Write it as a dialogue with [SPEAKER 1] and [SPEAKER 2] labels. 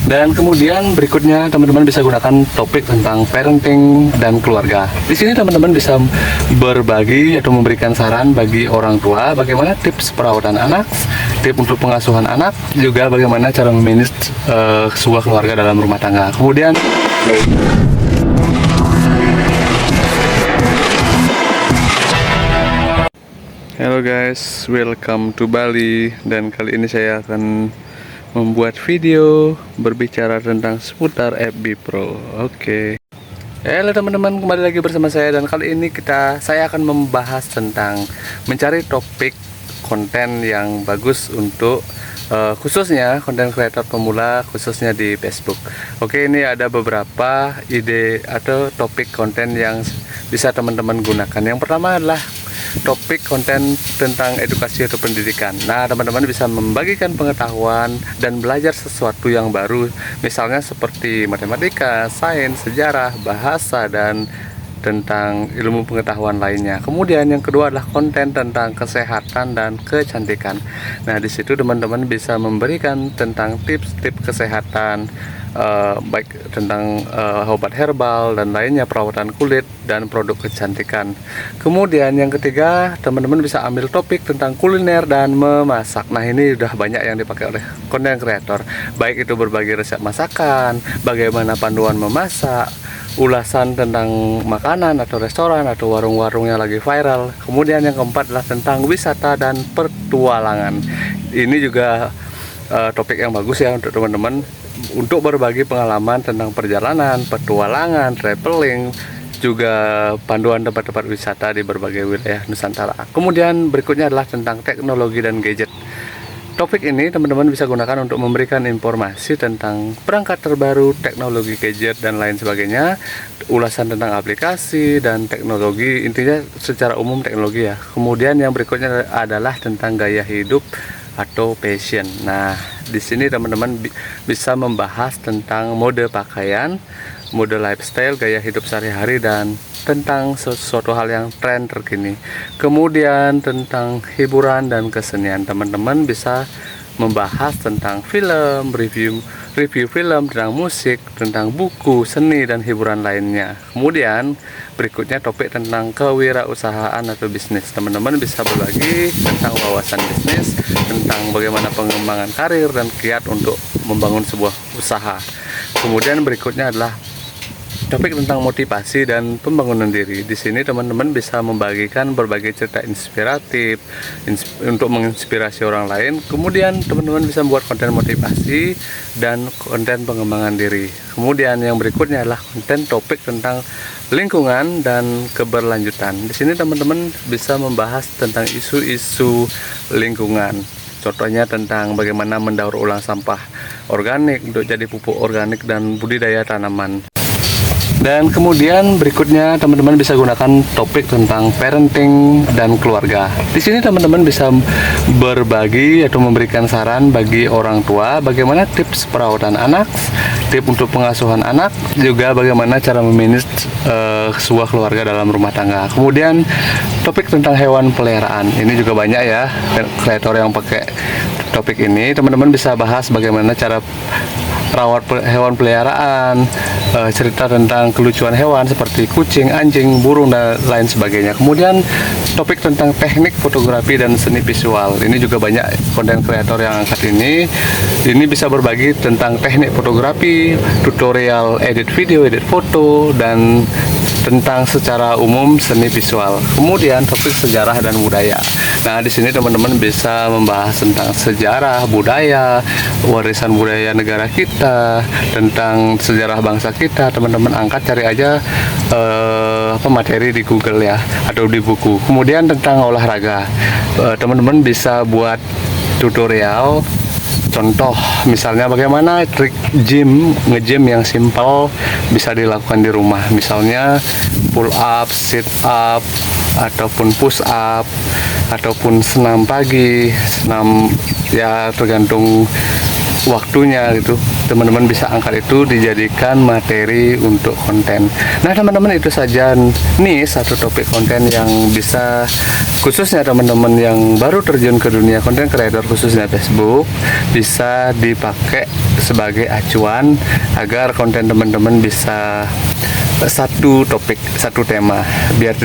[SPEAKER 1] Dan kemudian berikutnya teman-teman bisa gunakan topik tentang parenting dan keluarga. Di sini teman-teman bisa berbagi atau memberikan saran bagi orang tua bagaimana tips perawatan anak, tips untuk pengasuhan anak, juga bagaimana cara memanage sebuah keluarga dalam rumah tangga. Kemudian halo guys, welcome to Bali. Dan kali ini saya akan membuat video berbicara tentang seputar FB Pro. Oke. Halo teman-teman, kembali lagi bersama saya. Dan kali ini saya akan membahas tentang mencari topik konten yang bagus untuk khususnya konten kreator pemula, khususnya di Facebook. Oke, ini ada beberapa ide atau topik konten yang bisa teman-teman gunakan. Yang pertama adalah topik konten tentang edukasi atau pendidikan. Nah, teman-teman bisa membagikan pengetahuan dan belajar sesuatu yang baru, misalnya seperti matematika, sains, sejarah, bahasa, dan tentang ilmu pengetahuan lainnya. Kemudian yang kedua adalah konten tentang kesehatan dan kecantikan. Nah, di situ teman-teman bisa memberikan tentang tips-tips kesehatan, baik tentang obat herbal dan lainnya, perawatan kulit dan produk kecantikan. Kemudian yang ketiga, teman-teman bisa ambil topik tentang kuliner dan memasak. Nah, ini udah banyak yang dipakai oleh konten kreator, baik itu berbagi resep masakan, bagaimana panduan memasak, ulasan tentang makanan atau restoran atau warung-warung yang lagi viral. Kemudian yang keempat adalah tentang wisata dan petualangan. Ini juga topik yang bagus ya untuk teman-teman untuk berbagi pengalaman tentang perjalanan, petualangan, traveling, juga panduan tempat-tempat wisata di berbagai wilayah Nusantara. Kemudian berikutnya adalah tentang teknologi dan gadget. Topik ini teman-teman bisa gunakan untuk memberikan informasi tentang perangkat terbaru, teknologi gadget dan lain sebagainya, ulasan tentang aplikasi dan teknologi, intinya secara umum teknologi ya. Kemudian yang berikutnya adalah tentang gaya hidup atau fashion. Nah, di sini teman-teman bisa membahas tentang mode pakaian, mode lifestyle, gaya hidup sehari-hari, dan tentang sesuatu hal yang tren terkini. Kemudian tentang hiburan dan kesenian, teman-teman bisa membahas tentang film, review film, tentang musik, tentang buku, seni, dan hiburan lainnya. Kemudian berikutnya topik tentang kewirausahaan atau bisnis. Teman-teman bisa berbagi tentang wawasan bisnis, tentang bagaimana pengembangan karir dan kiat untuk membangun sebuah usaha. Kemudian berikutnya adalah topik tentang motivasi dan pembangunan diri. Di sini teman-teman bisa membagikan berbagai cerita inspiratif untuk menginspirasi orang lain. Kemudian teman-teman bisa membuat konten motivasi dan konten pengembangan diri. Kemudian yang berikutnya adalah konten topik tentang lingkungan dan keberlanjutan. Di sini teman-teman bisa membahas tentang isu-isu lingkungan. Contohnya tentang bagaimana mendaur ulang sampah organik untuk jadi pupuk organik dan budidaya tanaman. Dan kemudian berikutnya teman-teman bisa gunakan topik tentang parenting dan keluarga. Di sini teman-teman bisa berbagi atau memberikan saran bagi orang tua bagaimana tips perawatan anak, tips untuk pengasuhan anak, juga bagaimana cara memanage sebuah keluarga dalam rumah tangga. Kemudian topik tentang hewan peliharaan. Ini juga banyak ya kreator yang pakai topik ini. Teman-teman bisa bahas bagaimana cara rawat hewan peliharaan, cerita tentang kelucuan hewan seperti kucing, anjing, burung, dan lain sebagainya. Kemudian topik tentang teknik fotografi dan seni visual. Ini juga banyak konten kreator yang angkat ini. Ini bisa berbagi tentang teknik fotografi, tutorial edit video, edit foto, dan tentang secara umum seni visual. Kemudian topik sejarah dan budaya. Nah, di sini teman-teman bisa membahas tentang sejarah, budaya, warisan budaya negara kita, tentang sejarah bangsa kita. Teman-teman angkat, cari aja materi di Google ya, atau di buku. Kemudian tentang olahraga, teman-teman bisa buat tutorial. Contoh misalnya bagaimana trik nge-gym yang simple bisa dilakukan di rumah. Misalnya pull up, sit up, ataupun push up, ataupun senam pagi, senam ya tergantung waktunya gitu, teman-teman bisa angkat itu dijadikan materi untuk konten. Nah teman-teman, itu saja nih satu topik konten yang bisa, khususnya teman-teman yang baru terjun ke dunia konten creator khususnya Facebook, bisa dipakai sebagai acuan agar konten teman-teman bisa satu topik, satu tema, biar